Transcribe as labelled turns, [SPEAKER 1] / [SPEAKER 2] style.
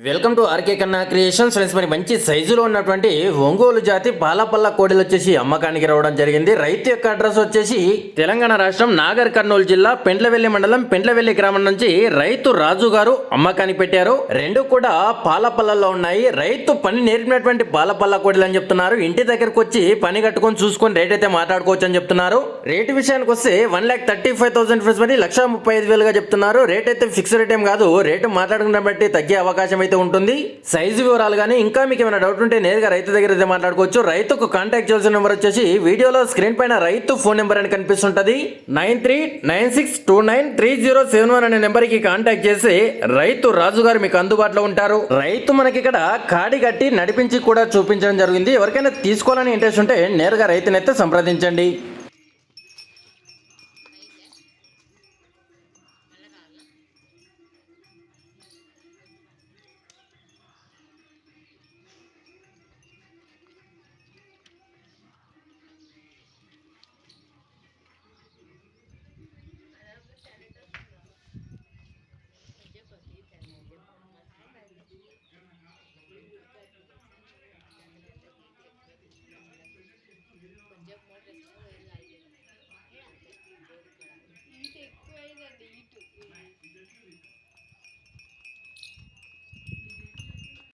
[SPEAKER 1] Welcome to RK కన్నా creations friends. మరి మంచి సైజులో ఉన్నటువంటి ఒంగోలు జాతి పాలపల్ల కోడలు వచ్చేసి అమ్మకానికి రావడం జరిగింది. రైతు యొక్క అడ్రస్ వచ్చేసి తెలంగాణ రాష్ట్రం నాగర్ కర్నూలు జిల్లా పెండ్లవెల్లి మండలం పెండ్లవెల్లి గ్రామం నుంచి రైతు రాజు గారు అమ్మకానికి పెట్టారు. రెండు కూడా పాలపల్లలో ఉన్నాయి. రైతు పని నేర్పినటువంటి పాలపల్ల కోడలు అని చెప్తున్నారు. ఇంటి దగ్గరకు వచ్చి పని కట్టుకొని చూసుకొని రేట్ అయితే మాట్లాడుకోవచ్చు అని చెప్తున్నారు. రేటు విషయానికి వస్తే 1,35,000 ఫ్రెండ్స్, మరి 1,35,000గా చెప్తున్నారు. రేట్ అయితే ఫిక్స్ రేట్ ఏం కాదు. రేటు మాట్లాడుకున్న బట్టి తగ్గే అవకాశం అయితే ఉంటుంది. సైజు వివరాలు కానీ ఇంకా మీకు ఏమైనా డౌట్ ఉంటే నేరుగా రైతు దగ్గర అయితే మాట్లాడుకోవచ్చు. రైతుకు కాంటాక్ట్ చేయాల్సిన నెంబర్ వచ్చేసి వీడియోలో స్క్రీన్ పైన రైతు ఫోన్ నెంబర్ అని కనిపిస్తుంటది. 9396293071 అనే నెంబర్ కి కాంటాక్ట్ చేసి రైతు రాజు గారు మీకు అందుబాటులో ఉంటారు. రైతు మనకి ఇక్కడ కాడి కట్టి నడిపించి కూడా చూపించడం జరిగింది. ఎవరికైనా తీసుకోవాలని ఇంట్రెస్ట్ ఉంటే నేరుగా రైతునైతే సంప్రదించండి.